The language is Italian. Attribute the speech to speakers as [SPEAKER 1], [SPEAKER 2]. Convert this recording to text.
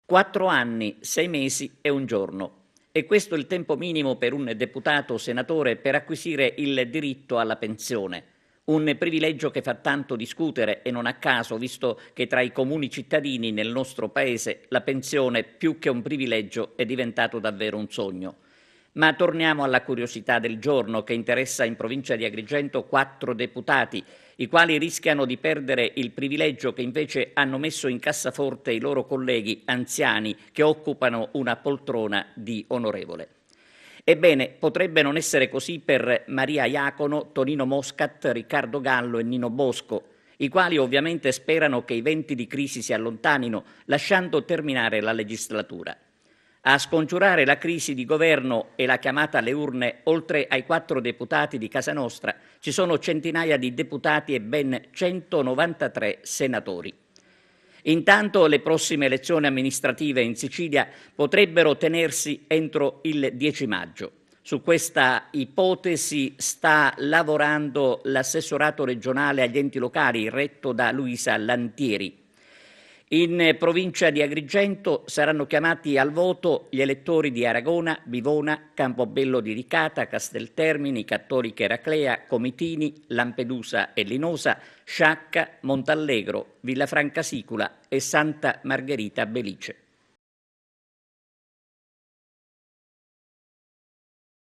[SPEAKER 1] 4 anni, 6 mesi e 1 giorno. E questo è il tempo minimo per un deputato o senatore per acquisire il diritto alla pensione. Un privilegio che fa tanto discutere e non a caso, visto che tra i comuni cittadini nel nostro Paese la pensione, più che un privilegio, è diventato davvero un sogno. Ma torniamo alla curiosità del giorno che interessa in provincia di Agrigento 4 deputati, i quali rischiano di perdere il privilegio che invece hanno messo in cassaforte i loro colleghi anziani che occupano una poltrona di onorevole. Ebbene, potrebbe non essere così per Maria Iacono, Tonino Moscat, Riccardo Gallo e Nino Bosco, i quali ovviamente sperano che i venti di crisi si allontanino, lasciando terminare la legislatura. A scongiurare la crisi di governo e la chiamata alle urne, oltre ai 4 deputati di Casa Nostra, ci sono centinaia di deputati e ben 193 senatori. Intanto le prossime elezioni amministrative in Sicilia potrebbero tenersi entro il 10 maggio. Su questa ipotesi sta lavorando l'assessorato regionale agli enti locali retto da Luisa Lantieri. In provincia di Agrigento saranno chiamati al voto gli elettori di Aragona, Bivona, Campobello di Licata, Casteltermini, Cattolica Eraclea, Comitini, Lampedusa e Linosa, Sciacca, Montallegro, Villafranca Sicula e Santa Margherita Belice.